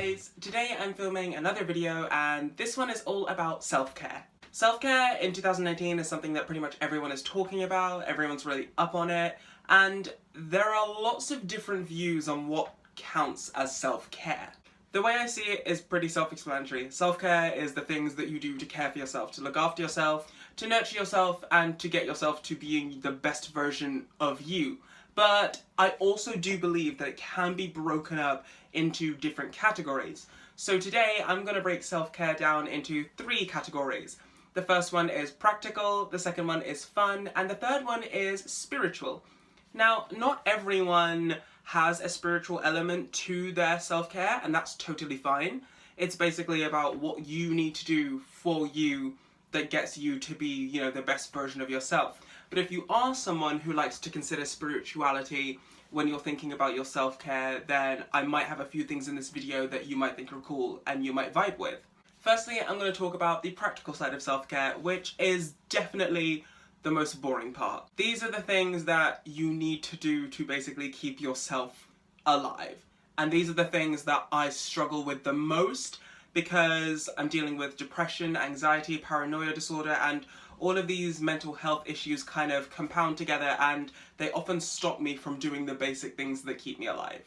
guys! Today I'm filming another video and this one is all about self-care. Self-care in 2019 is something that pretty much everyone is talking about, everyone's really up on it, and there are lots of different views on what counts as self-care. The way I see it is pretty self-explanatory. Self-care is the things that you do to care for yourself, to look after yourself, to nurture yourself, and to get yourself to being the best version of you. But I also do believe that it can be broken up into different categories. So today I'm going to break self-care down into 3 categories. The first one is practical, the second one is fun, and the third one is spiritual. Now, not everyone has a spiritual element to their self-care, and that's totally fine. It's basically about what you need to do for you that gets you to be, the best version of yourself. But if you are someone who likes to consider spirituality when you're thinking about your self-care, then I might have a few things in this video that you might think are cool and you might vibe with. Firstly, I'm going to talk about the practical side of self-care, which is definitely the most boring part. These are the things that you need to do to basically keep yourself alive. And these are the things that I struggle with the most because I'm dealing with depression, anxiety, paranoia disorder, and all of these mental health issues kind of compound together and they often stop me from doing the basic things that keep me alive.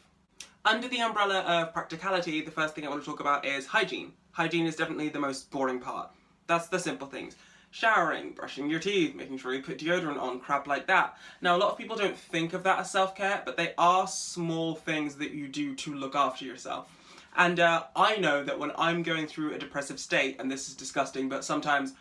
Under the umbrella of practicality, the first thing I want to talk about is hygiene. Hygiene is definitely the most boring part. That's the simple things. Showering, brushing your teeth, making sure you put deodorant on, crap like that. Now, a lot of people don't think of that as self-care, but they are small things that you do to look after yourself. And I know that when I'm going through a depressive state, and this is disgusting, but sometimes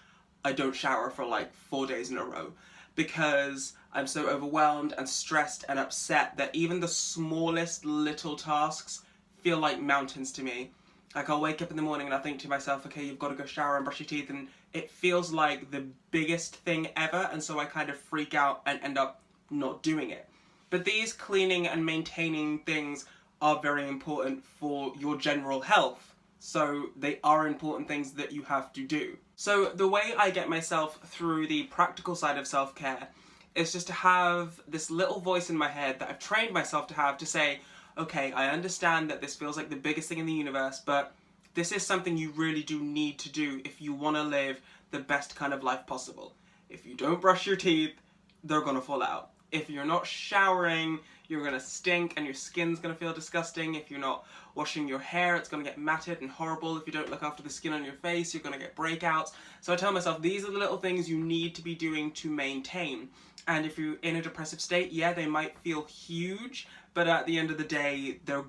I don't shower for like 4 days in a row because I'm so overwhelmed and stressed and upset that even the smallest little tasks feel like mountains to me. Like, I'll wake up in the morning and I think to myself, okay, you've got to go shower and brush your teeth, and it feels like the biggest thing ever, and so I kind of freak out and end up not doing it. But these cleaning and maintaining things are very important for your general health, so they are important things that you have to do. So the way I get myself through the practical side of self-care is just to have this little voice in my head that I've trained myself to have to say, okay, I understand that this feels like the biggest thing in the universe, but this is something you really do need to do if you want to live the best kind of life possible. If you don't brush your teeth, they're gonna fall out. If you're not showering, you're gonna stink and your skin's gonna feel disgusting. If you're not washing your hair, it's gonna get matted and horrible. If you don't look after the skin on your face, you're gonna get breakouts. So I tell myself, these are the little things you need to be doing to maintain. And if you're in a depressive state, yeah, they might feel huge, but at the end of the day, they're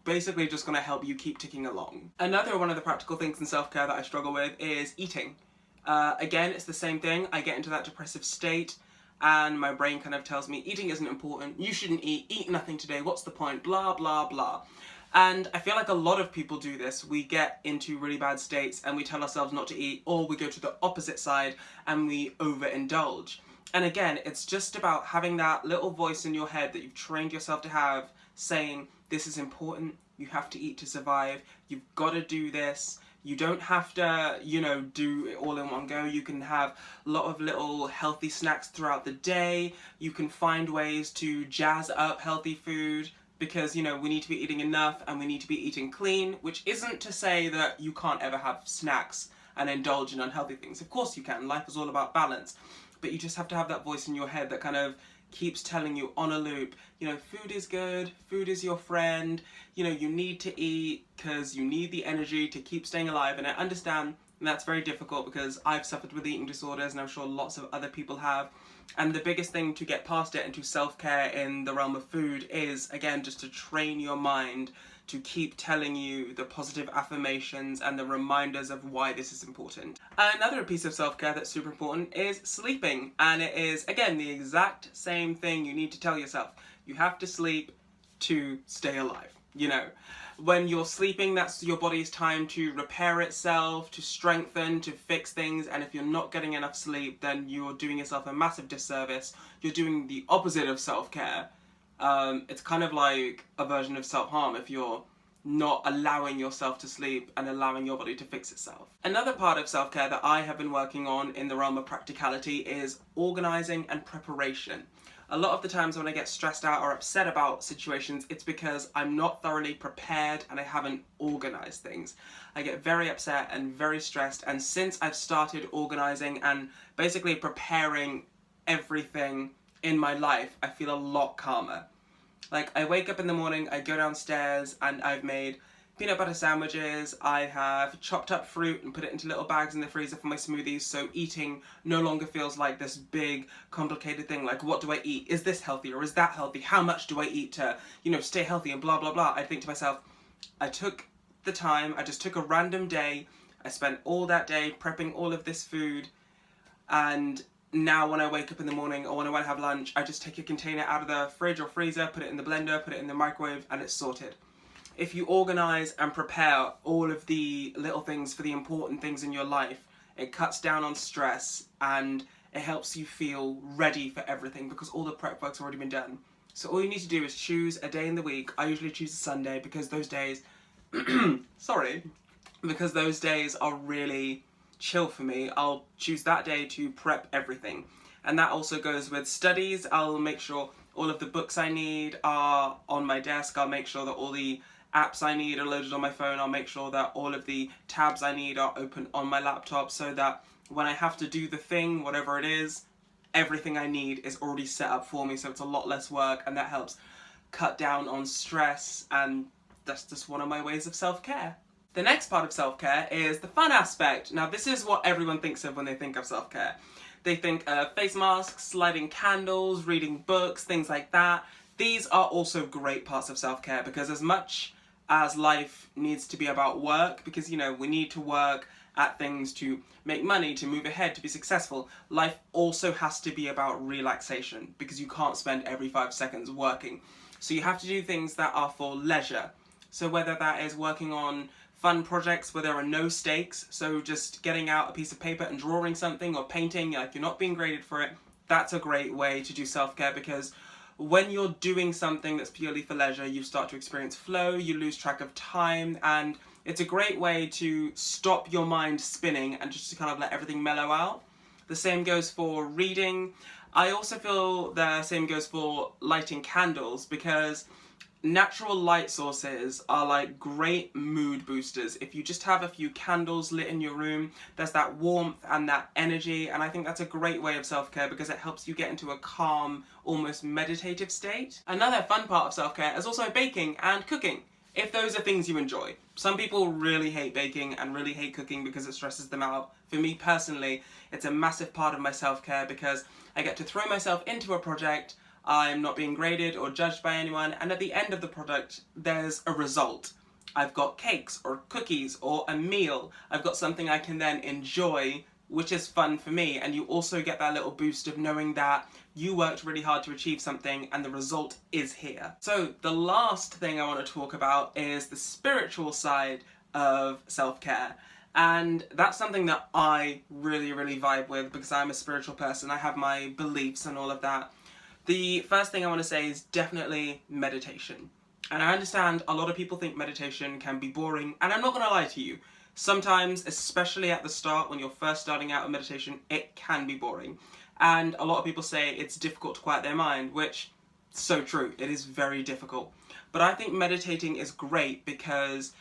basically just gonna help you keep ticking along. Another one of the practical things in self-care that I struggle with is eating. Again, it's the same thing. I get into that depressive state and my brain kind of tells me eating isn't important, you shouldn't eat nothing today, what's the point, blah blah blah. And I feel like a lot of people do this. We get into really bad states and we tell ourselves not to eat, or we go to the opposite side and we overindulge. And again, it's just about having that little voice in your head that you've trained yourself to have saying, this is important, you have to eat to survive, you've got to do this. You don't have to, do it all in one go. You can have a lot of little healthy snacks throughout the day. You can find ways to jazz up healthy food because, we need to be eating enough and we need to be eating clean, which isn't to say that you can't ever have snacks and indulge in unhealthy things. Of course you can. Life is all about balance. But you just have to have that voice in your head that kind of keeps telling you on a loop, food is good, food is your friend, you need to eat because you need the energy to keep staying alive. And I understand that's very difficult because I've suffered with eating disorders and I'm sure lots of other people have. And the biggest thing to get past it and to self-care in the realm of food is, again, just to train your mind to keep telling you the positive affirmations and the reminders of why this is important. Another piece of self-care that's super important is sleeping, and it is, again, the exact same thing you need to tell yourself. You have to sleep to stay alive, When you're sleeping, that's your body's time to repair itself, to strengthen, to fix things, and if you're not getting enough sleep, then you're doing yourself a massive disservice. You're doing the opposite of self-care. It's kind of like a version of self-harm if you're not allowing yourself to sleep and allowing your body to fix itself. Another part of self-care that I have been working on in the realm of practicality is organising and preparation. A lot of the times when I get stressed out or upset about situations, it's because I'm not thoroughly prepared and I haven't organised things. I get very upset and very stressed, and since I've started organising and basically preparing everything in my life, I feel a lot calmer. Like, I wake up in the morning, I go downstairs, and I've made peanut butter sandwiches, I have chopped up fruit and put it into little bags in the freezer for my smoothies, so eating no longer feels like this big, complicated thing, like, what do I eat? Is this healthy or is that healthy? How much do I eat to, stay healthy and blah, blah, blah. I think to myself, I took the time, I just took a random day, I spent all that day prepping all of this food, and now when I wake up in the morning or when I want to have lunch, I just take a container out of the fridge or freezer, put it in the blender, put it in the microwave, and it's sorted. If you organise and prepare all of the little things for the important things in your life, it cuts down on stress and it helps you feel ready for everything because all the prep work's already been done. So all you need to do is choose a day in the week. I usually choose a Sunday because those days, because those days are really chill for me. I'll choose that day to prep everything. And that also goes with studies. I'll make sure all of the books I need are on my desk. I'll make sure that all the apps I need are loaded on my phone. I'll make sure that all of the tabs I need are open on my laptop so that when I have to do the thing, whatever it is, everything I need is already set up for me, so it's a lot less work, and that helps cut down on stress, and that's just one of my ways of self-care. The next part of self-care is the fun aspect. Now, this is what everyone thinks of when they think of self-care. They think of face masks, lighting candles, reading books, things like that. These are also great parts of self-care because as much as life needs to be about work, because we need to work at things to make money, to move ahead, to be successful, life also has to be about relaxation because you can't spend every 5 seconds working. So you have to do things that are for leisure. So whether that is working on fun projects where there are no stakes, so just getting out a piece of paper and drawing something or painting, like you're not being graded for it, that's a great way to do self-care because when you're doing something that's purely for leisure, you start to experience flow, you lose track of time, and it's a great way to stop your mind spinning and just to kind of let everything mellow out. The same goes for reading. I also feel the same goes for lighting candles because natural light sources are like great mood boosters. If you just have a few candles lit in your room, there's that warmth and that energy, and I think that's a great way of self-care because it helps you get into a calm, almost meditative state. Another fun part of self-care is also baking and cooking, if those are things you enjoy. Some people really hate baking and really hate cooking because it stresses them out. For me personally, it's a massive part of my self-care because I get to throw myself into a project, I'm not being graded or judged by anyone, and at the end of the product, there's a result. I've got cakes or cookies or a meal. I've got something I can then enjoy, which is fun for me, and you also get that little boost of knowing that you worked really hard to achieve something and the result is here. So the last thing I want to talk about is the spiritual side of self-care. And that's something that I really, really vibe with because I'm a spiritual person. I have my beliefs and all of that. The first thing I want to say is definitely meditation. And I understand a lot of people think meditation can be boring, and I'm not going to lie to you. Sometimes, especially at the start, when you're first starting out with meditation, it can be boring. And a lot of people say it's difficult to quiet their mind, which is so true. It is very difficult. But I think meditating is great because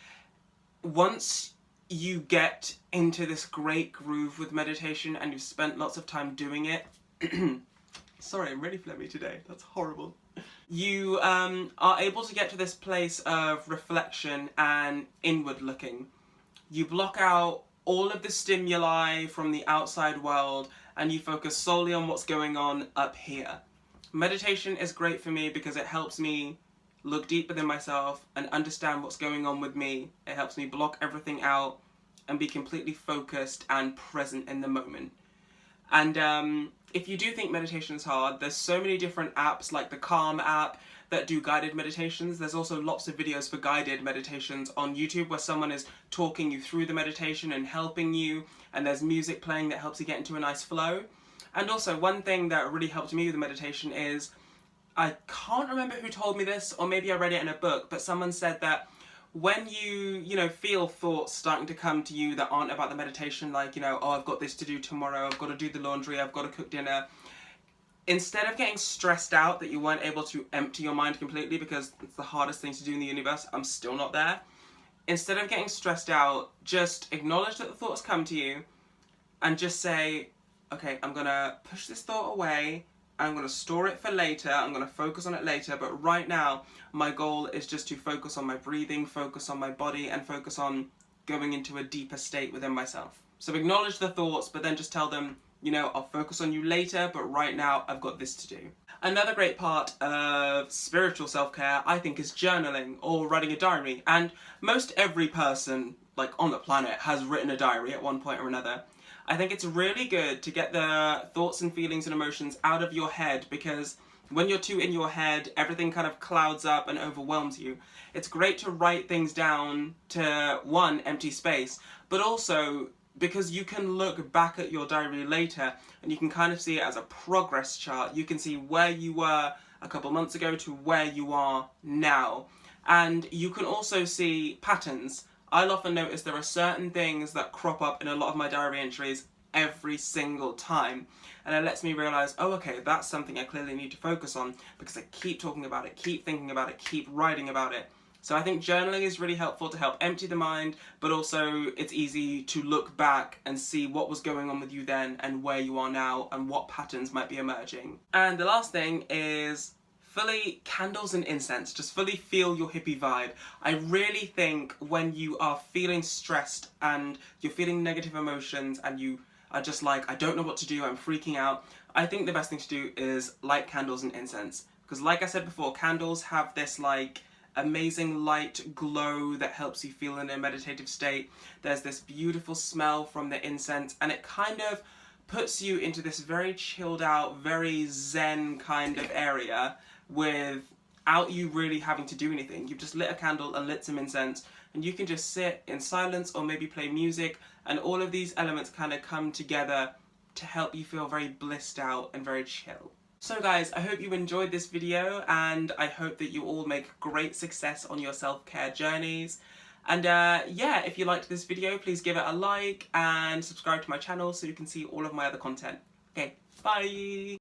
once you get into this great groove with meditation and you've spent lots of time doing it, sorry, I'm really phlegmy today. That's horrible. You are able to get to this place of reflection and inward looking. You block out all of the stimuli from the outside world and you focus solely on what's going on up here. Meditation is great for me because it helps me look deep within myself and understand what's going on with me. It helps me block everything out and be completely focused and present in the moment. And if you do think meditation is hard, there's so many different apps like the Calm app that do guided meditations. There's also lots of videos for guided meditations on YouTube where someone is talking you through the meditation and helping you, and there's music playing that helps you get into a nice flow. And also one thing that really helped me with the meditation is, I can't remember who told me this, or maybe I read it in a book, but someone said that when you know, feel thoughts starting to come to you that aren't about the meditation, like, you know, oh, I've got this to do tomorrow, I've got to do the laundry, I've got to cook dinner, instead of getting stressed out that you weren't able to empty your mind completely, because it's the hardest thing to do in the universe, I'm still not there. Instead of getting stressed out, just acknowledge that the thoughts come to you and just say, okay, I'm gonna push this thought away, I'm gonna store it for later, I'm gonna focus on it later, but right now my goal is just to focus on my breathing, focus on my body, and focus on going into a deeper state within myself. So acknowledge the thoughts, but then just tell them, you know, I'll focus on you later, but right now I've got this to do. Another great part of spiritual self-care, I think, is journaling or writing a diary. And most every person, like, on the planet has written a diary at one point or another. I think it's really good to get the thoughts and feelings and emotions out of your head, because when you're too in your head, everything kind of clouds up and overwhelms you. It's great to write things down to, one, empty space, but also because you can look back at your diary later and you can kind of see it as a progress chart. You can see where you were a couple months ago to where you are now. And you can also see patterns. I'll often notice there are certain things that crop up in a lot of my diary entries every single time. And it lets me realise, oh, okay, that's something I clearly need to focus on, because I keep talking about it, keep thinking about it, keep writing about it. So I think journaling is really helpful to help empty the mind, but also it's easy to look back and see what was going on with you then and where you are now and what patterns might be emerging. And the last thing is fully candles and incense. Just fully feel your hippie vibe. I really think when you are feeling stressed and you're feeling negative emotions and you are just like, I don't know what to do, I'm freaking out, I think the best thing to do is light candles and incense. Because like I said before, candles have this like amazing light glow that helps you feel in a meditative state. There's this beautiful smell from the incense, and it kind of puts you into this very chilled out, very zen kind of area without you really having to do anything. You've just lit a candle and lit some incense, and you can just sit in silence or maybe play music, and all of these elements kind of come together to help you feel very blissed out and very chill. So guys, I hope you enjoyed this video, and I hope that you all make great success on your self-care journeys. And yeah, if you liked this video, please give it a like and subscribe to my channel so you can see all of my other content. Okay, bye!